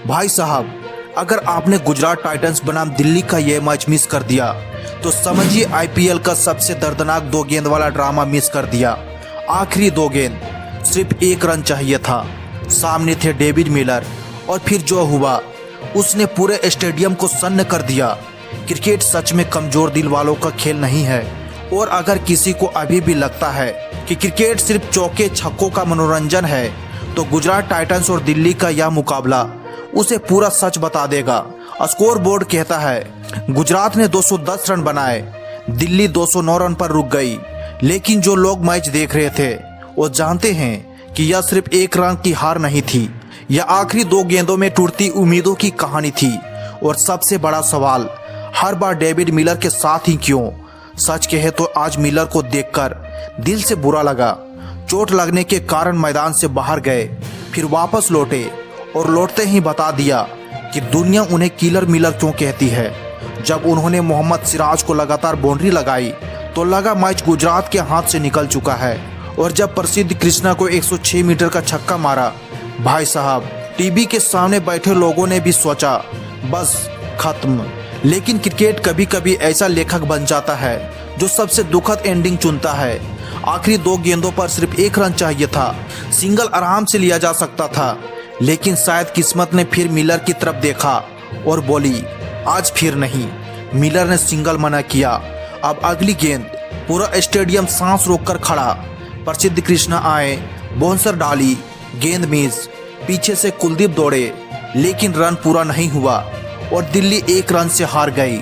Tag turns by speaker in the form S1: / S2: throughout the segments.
S1: भाई साहब, अगर आपने गुजरात टाइटंस बनाम दिल्ली का यह मैच मिस कर दिया तो समझिए आईपीएल का सबसे दर्दनाक 2 गेंद वाला ड्रामा मिस कर दिया। आखिरी 2 गेंद, सिर्फ 1 रन चाहिए था। सामने थे डेविड मिलर और फिर जो हुआ उसने पूरे स्टेडियम को सन्न कर दिया। क्रिकेट सच में कमजोर दिल वालों का खेल नहीं है। और अगर किसी को अभी भी लगता है कि क्रिकेट सिर्फ चौके छक्कों का मनोरंजन है तो गुजरात टाइटंस और दिल्ली का यह मुकाबला उसे पूरा सच बता देगा। स्कोर बोर्ड कहता है गुजरात ने 210 रन बनाए, दिल्ली 209 रन पर रुक गई। लेकिन जो लोग मैच देख रहे थे वो जानते हैं कि यह सिर्फ 1 रन की हार नहीं थी, यह आखिरी 2 गेंदों में टूटती उम्मीदों की कहानी थी। और सबसे बड़ा सवाल, हर बार डेविड मिलर के साथ ही क्यों? सच कहे तो आज मिलर को देखकर दिल से बुरा लगा। चोट लगने के कारण मैदान से बाहर गए, फिर वापस लौटे और लौटते ही बता दिया कि दुनिया उन्हें किलर मिलर क्यों कहती है। जब उन्होंने मोहम्मद सिराज को लगातार बाउंड्री लगाई तो लगा मैच गुजरात के हाथ से निकल चुका है। और जब प्रसिद्ध कृष्णा को 106 मीटर का छक्का मारा, भाई साहब, टीवी के सामने बैठे लोगों ने भी सोचा बस खत्म। लेकिन क्रिकेट कभी कभी ऐसा लेखक बन जाता है जो सबसे दुखद एंडिंग चुनता है। आखिरी 2 गेंदों पर सिर्फ 1 रन चाहिए था, सिंगल आराम से लिया जा सकता था। लेकिन शायद किस्मत ने फिर मिलर की तरफ देखा और बोली आज फिर नहीं। मिलर ने सिंगल मना किया। अब अगली गेंद, पूरा स्टेडियम सांस रोककर खड़ा। प्रसिद्ध कृष्णा आए, बाउंसर डाली, गेंद मिस। पीछे से कुलदीप दौड़े लेकिन रन पूरा नहीं हुआ और दिल्ली 1 रन से हार गई।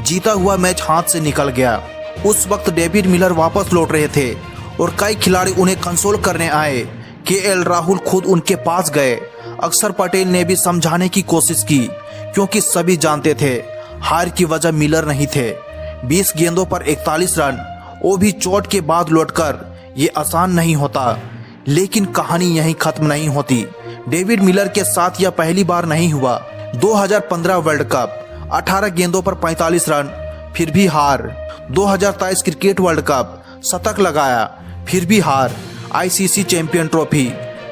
S1: जीता हुआ मैच हाथ से निकल गया। उस वक्त डेविड मिलर वापस लौट रहे थे और कई खिलाड़ी उन्हें कंसोल करने आए। केएल राहुल खुद उनके पास गए। अक्षर पटेल ने भी समझाने की कोशिश की क्योंकि सभी जानते थे हार की वजह मिलर नहीं थे। 20 गेंदों पर 41 रन, वो भी चोट के बाद लौटकर, ये आसान नहीं होता। लेकिन कहानी यहीं खत्म नहीं होती। डेविड मिलर के साथ यह पहली बार नहीं हुआ। 2015 वर्ल्ड कप, 18 गेंदों पर 45 रन, फिर भी हार। 2023 क्रिकेट वर्ल्ड कप, शतक लगाया, फिर भी हार। आईसीसी चैंपियन ट्रॉफी,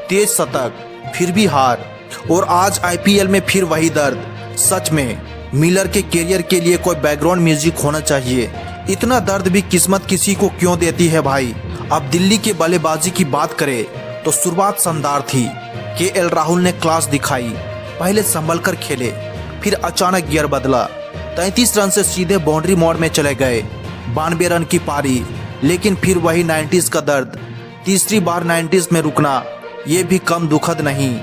S1: 23 शतक, फिर भी हार। और आज आईपीएल में फिर वही दर्द। सच में मिलर के करियर के लिए कोई बैकग्राउंड म्यूजिक होना चाहिए। इतना दर्द भी किस्मत किसी को क्यों देती है भाई। अब दिल्ली के बल्लेबाजी की बात करें तो शुरुआत शानदार थी। केएल राहुल ने क्लास दिखाई। पहले संभल कर खेले, फिर अचानक गियर बदला। 33 रन से सीधे बाउंड्री मोड में चले गए। 92 रन की पारी, लेकिन फिर वही 90s का दर्द। तीसरी बार 90s में रुकना, ये भी कम दुखद नहीं।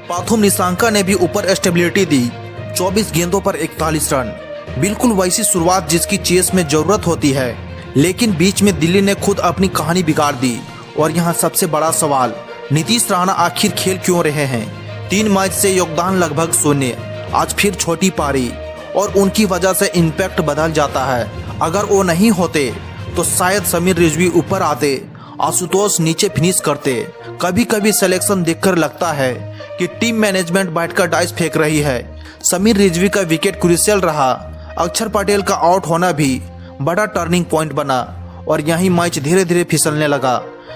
S1: पाथुम निसांका ने भी ऊपर स्टेबिलिटी दी। 24 गेंदों पर 41 रन, बिल्कुल वैसी शुरुआत जिसकी चेस में जरूरत होती है। लेकिन बीच में दिल्ली ने खुद अपनी कहानी बिगाड़ दी। और यहाँ सबसे बड़ा सवाल, नीतीश राणा आखिर खेल क्यों रहे हैं? 3 मैच से योगदान लगभग शून्य। आज फिर छोटी पारी और उनकी वजह से इम्पैक्ट बदल जाता है। अगर वो नहीं होते तो शायद समीर रिजवी ऊपर आते, आशुतोष नीचे फिनिश करते। कभी कभी सिलेक्शन देखकर लगता है कि टीम मैनेजमेंट बैठकर डाइस फेंक रही है। समीर रिजवी का विकेट क्रूशियल रहा। अक्षर पटेल का आउट होना भी बड़ा टर्निंग पॉइंट बना और यही मैच धीरे धीरे फिसलने लगा।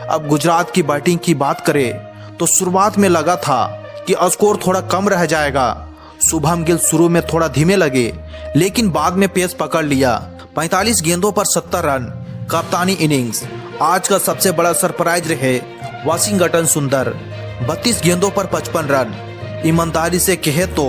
S1: अब गुजरात की बैटिंग की बात करें तो शुरुआत में लगा था कि स्कोर थोड़ा कम रह जाएगा। शुभम गिल शुरू में थोड़ा धीमे लगे लेकिन बाद में पेस पकड़ लिया। 45 गेंदों पर 70 रन, कप्तानी इनिंग्स। आज का सबसे बड़ा सरप्राइज रहे वाशिंगटन सुंदर, 32 गेंदों पर 55 रन। ईमानदारी से कहे तो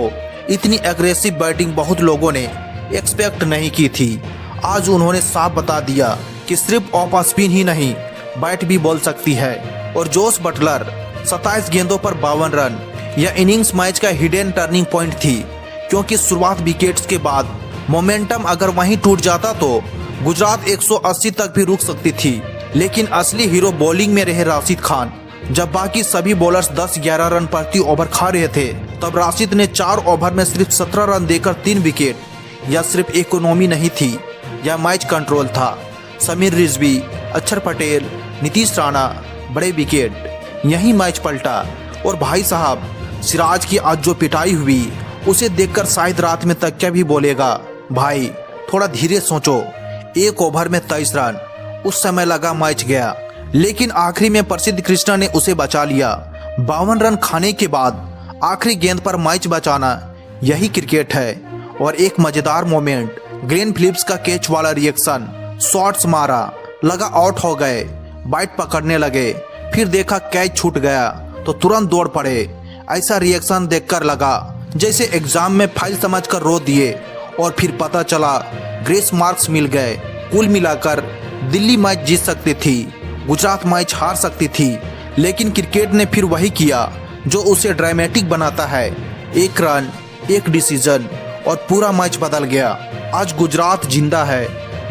S1: इतनी एग्रेसिव बैटिंग बहुत लोगों ने एक्सपेक्ट नहीं की थी। आज उन्होंने साफ बता दिया कि सिर्फ ऑफ स्पिन ही नहीं, बैट भी बोल सकती है। और जोस बटलर, 27 गेंदों पर 52 रन। यह इनिंग्स मैच का हिडन टर्निंग पॉइंट थी क्योंकि शुरुआत विकेट्स के बाद मोमेंटम अगर वहीं टूट जाता तो गुजरात 180 तक भी रुक सकती थी। लेकिन असली हीरो बॉलिंग में रहे राशिद खान। जब बाकी सभी बॉलर्स 10-11 रन प्रति ओवर खा रहे थे तब राशिद ने 4 ओवर में सिर्फ 17 रन देकर 3 विकेट। यह सिर्फ इकोनॉमी नहीं थी, यह मैच कंट्रोल था। समीर रिजवी, अक्षर पटेल, नीतीश राणा, बड़े विकेट, यही मैच पलटा। और भाई साहब, सिराज की आज जो पिटाई हुई उसे देखकर शायद रात में तकिया भी बोलेगा भाई थोड़ा धीरे सोचो। 1 ओवर में 23 रन, उस समय लगा मैच गया। लेकिन आखिरी में प्रसिद्ध कृष्णा ने उसे बचा लिया। 52 रन खाने के बाद आखिरी गेंद पर मैच बचाना यही क्रिकेट है। और एक मजेदार मोमेंट, ग्लेन फिलिप्स का कैच वाला रिएक्शन, शॉट्स मारा, लगा आउट हो गए, बैट पकड़ने लगे, फिर देखा कैच छूट गया तो तुरंत दौड़ पड़े। ऐसा रिएक्शन देखकर लगा जैसे एग्जाम में फाइल समझकर रो दिए। और फिर पता चला ग्रेस मार्क्स मिल गए। कुल मिलाकर दिल्ली मैच जीत सकती थी, गुजरात मैच हार सकती थी, लेकिन क्रिकेट ने फिर वही किया जो उसे ड्रामेटिक बनाता है। एक रन, एक डिसीजन और पूरा मैच बदल गया। आज गुजरात जिंदा है,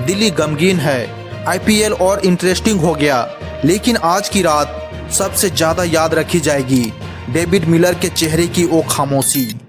S1: दिल्ली गमगीन है, आईपीएल और इंटरेस्टिंग हो गया। लेकिन आज की रात सबसे ज्यादा याद रखी जाएगी डेविड मिलर के चेहरे की वो खामोशी।